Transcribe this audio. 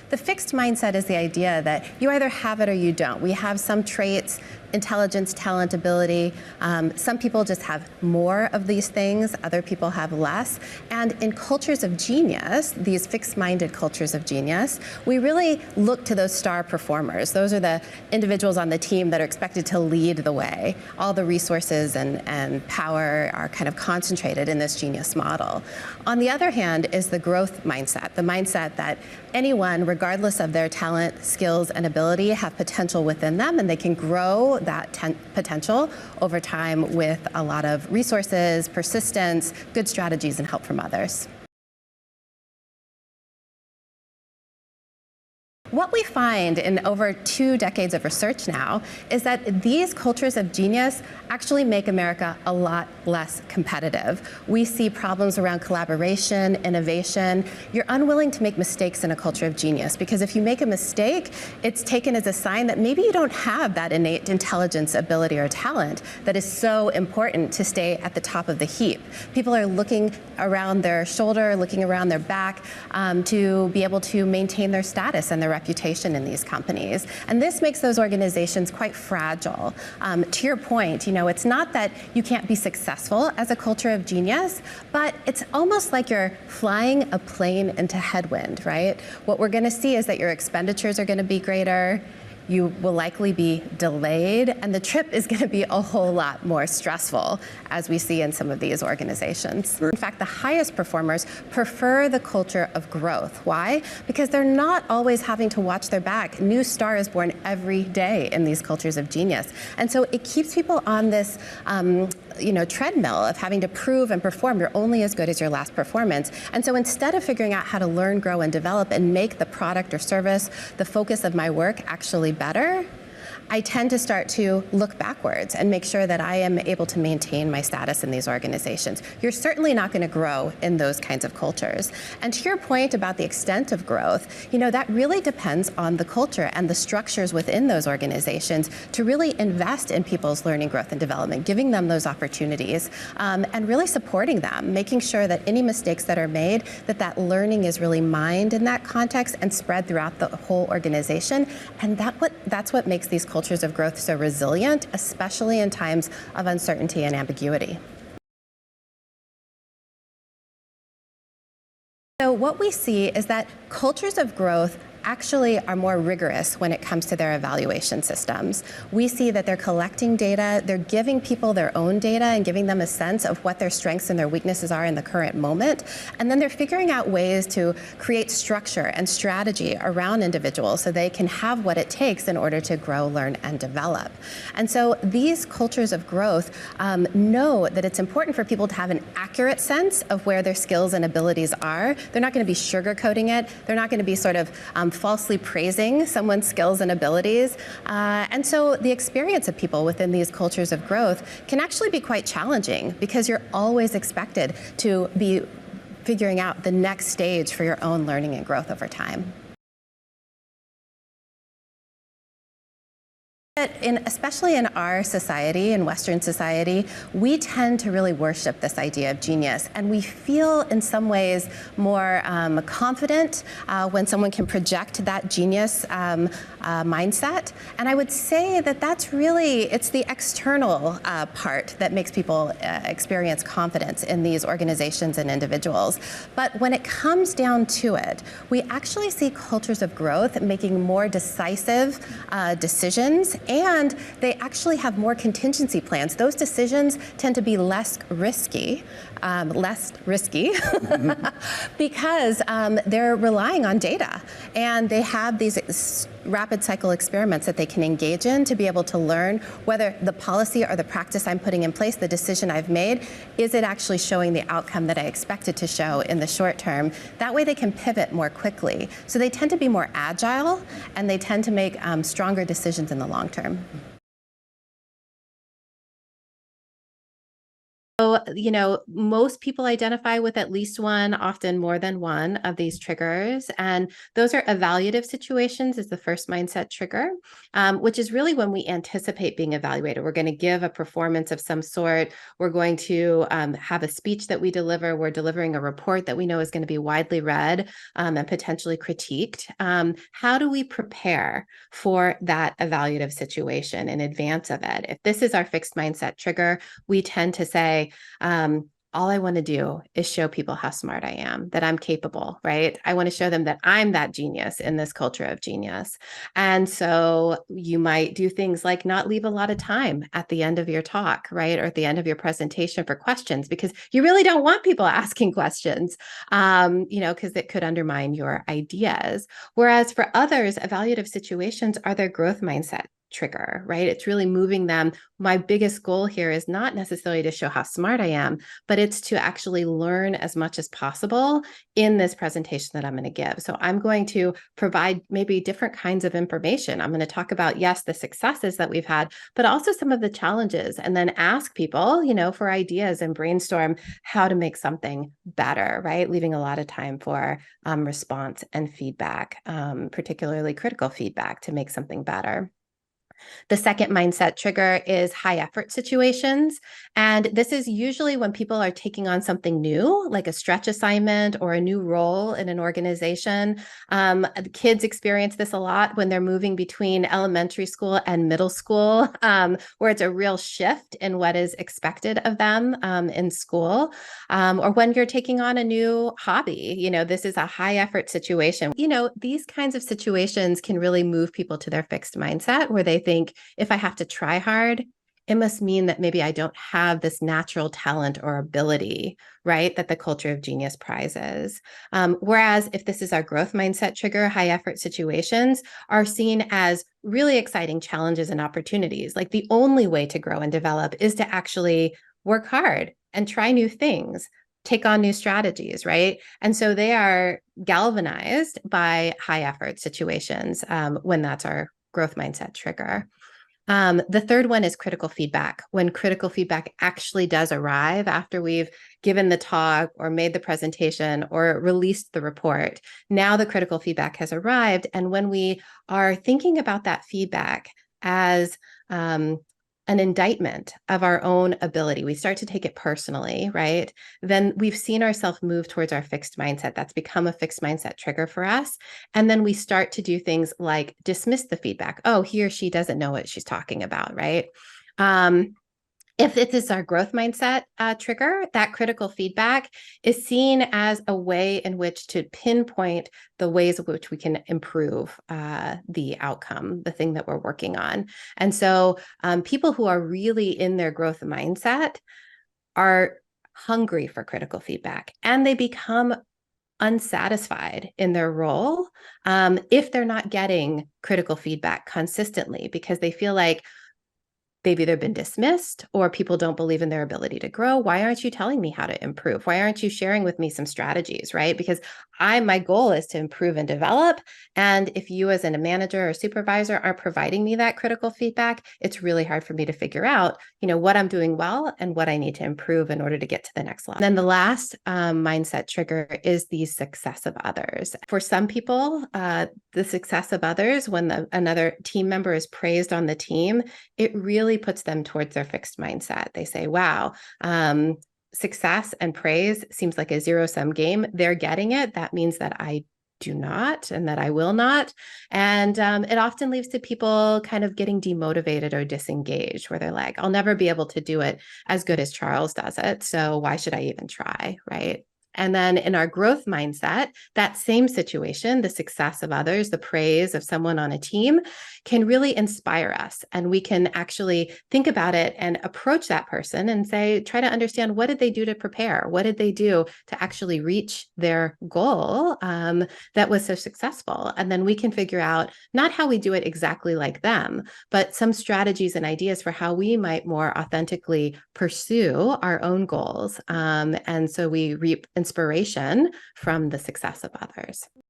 The fixed mindset is the idea that you either have it or you don't. We have some traits, intelligence, talent, ability. Some people just have more of these things, other people have less. And in cultures of genius, these fixed-minded cultures of genius, we really look to those star performers. Those are the individuals on the team that are expected to lead the way. All the resources and power are kind of concentrated in this genius model. On the other hand is the growth mindset, the mindset that anyone, regardless of their talent, skills, and ability, have potential within them, and they can grow that potential over time with a lot of resources, persistence, good strategies, and help from others. What we find in over 2 decades of research now is that these cultures of genius actually make America a lot less competitive. We see problems around collaboration, innovation. You're unwilling to make mistakes in a culture of genius because if you make a mistake, it's taken as a sign that maybe you don't have that innate intelligence, ability, or talent that is so important to stay at the top of the heap. People are looking around their shoulder, looking around their back to be able to maintain their status and their reputation in these companies. And this makes those organizations quite fragile. To your point, it's not that you can't be successful as a culture of genius, but it's almost like you're flying a plane into headwind, right? What we're going to see is that your expenditures are going to be greater, you will likely be delayed, and the trip is going to be a whole lot more stressful, as we see in some of these organizations. In fact, the highest performers prefer the culture of growth. Why? Because they're not always having to watch their back. New star is born every day in these cultures of genius. And so it keeps people on this treadmill of having to prove and perform. You're only as good as your last performance. And so instead of figuring out how to learn, grow, and develop and make the product or service the focus of my work actually better, I tend to start to look backwards and make sure that I am able to maintain my status in these organizations. You're certainly not going to grow in those kinds of cultures. And to your point about the extent of growth, that really depends on the culture and the structures within those organizations to really invest in people's learning, growth, and development, giving them those opportunities and really supporting them, making sure that any mistakes that are made, that learning is really mined in that context and spread throughout the whole organization. And that's what makes these cultures of growth so resilient, especially in times of uncertainty and ambiguity. So what we see is that cultures of growth actually are more rigorous when it comes to their evaluation systems. We see that they're collecting data, they're giving people their own data and giving them a sense of what their strengths and their weaknesses are in the current moment. And then they're figuring out ways to create structure and strategy around individuals so they can have what it takes in order to grow, learn, and develop. And so these cultures of growth know that it's important for people to have an accurate sense of where their skills and abilities are. They're not going to be sugarcoating it. They're not going to be sort of falsely praising someone's skills and abilities. And so the experience of people within these cultures of growth can actually be quite challenging because you're always expected to be figuring out the next stage for your own learning and growth over time. Especially in our society, in Western society, we tend to really worship this idea of genius. And we feel in some ways more confident when someone can project that genius mindset. And I would say that that's really, it's the external part that makes people experience confidence in these organizations and individuals. But when it comes down to it, we actually see cultures of growth making more decisive decisions, and they actually have more contingency plans. Those decisions tend to be less risky because they're relying on data, and they have these rapid cycle experiments that they can engage in to be able to learn whether the policy or the practice I'm putting in place, the decision I've made, is it actually showing the outcome that I expect it to show in the short term. That way they can pivot more quickly. So they tend to be more agile, and they tend to make stronger decisions in the long term. So, most people identify with at least one, often more than one of these triggers. And those are evaluative situations is the first mindset trigger, which is really when we anticipate being evaluated. We're going to give a performance of some sort. We're going to have a speech that we deliver. We're delivering a report that we know is going to be widely read and potentially critiqued. How do we prepare for that evaluative situation in advance of it? If this is our fixed mindset trigger, we tend to say, all I want to do is show people how smart I am, that I'm capable, right? I want to show them that I'm that genius in this culture of genius. And so you might do things like not leave a lot of time at the end of your talk, right? Or at the end of your presentation for questions, because you really don't want people asking questions, because it could undermine your ideas. Whereas for others, evaluative situations are their growth mindset trigger, right? It's really moving them. My biggest goal here is not necessarily to show how smart I am, but it's to actually learn as much as possible in this presentation that I'm going to give. So I'm going to provide maybe different kinds of information. I'm going to talk about, yes, the successes that we've had, but also some of the challenges, and then ask people, for ideas and brainstorm how to make something better, right? Leaving a lot of time for response and feedback, particularly critical feedback to make something better. The second mindset trigger is high effort situations. And this is usually when people are taking on something new, like a stretch assignment or a new role in an organization. Kids experience this a lot when they're moving between elementary school and middle school, where it's a real shift in what is expected of them in school, or when you're taking on a new hobby. This is a high effort situation. These kinds of situations can really move people to their fixed mindset, where they think, if I have to try hard, it must mean that maybe I don't have this natural talent or ability, right? That the culture of genius prizes. Whereas if this is our growth mindset trigger, high effort situations are seen as really exciting challenges and opportunities. Like the only way to grow and develop is to actually work hard and try new things, take on new strategies, right? And so they are galvanized by high effort situations when that's our growth mindset trigger. The third one is critical feedback. When critical feedback actually does arrive after we've given the talk or made the presentation or released the report, now the critical feedback has arrived. And when we are thinking about that feedback as an indictment of our own ability, we start to take it personally, right? Then we've seen ourselves move towards our fixed mindset. That's become a fixed mindset trigger for us. And then we start to do things like dismiss the feedback. Oh, he or she doesn't know what she's talking about, right? If it is our growth mindset trigger, that critical feedback is seen as a way in which to pinpoint the ways in which we can improve the outcome, the thing that we're working on. And so people who are really in their growth mindset are hungry for critical feedback, and they become unsatisfied in their role if they're not getting critical feedback consistently, because they feel like they've either been dismissed or people don't believe in their ability to grow. Why aren't you telling me how to improve? Why aren't you sharing with me some strategies, right? Because my goal is to improve and develop. And if you as a manager or supervisor aren't providing me that critical feedback, it's really hard for me to figure out, what I'm doing well and what I need to improve in order to get to the next level. And then the last mindset trigger is the success of others. For some people, the success of others, when another team member is praised on the team, it really puts them towards their fixed mindset. They say, wow, success and praise seems like a zero-sum game. They're getting it. That means that I do not, and that I will not. And it often leads to people kind of getting demotivated or disengaged, where they're like, I'll never be able to do it as good as Charles does it. So why should I even try, right? And then in our growth mindset, that same situation, the success of others, the praise of someone on a team, can really inspire us. And we can actually think about it and approach that person and say, try to understand, what did they do to prepare? What did they do to actually reach their goal that was so successful? And then we can figure out not how we do it exactly like them, but some strategies and ideas for how we might more authentically pursue our own goals. And so we reap inspiration from the success of others.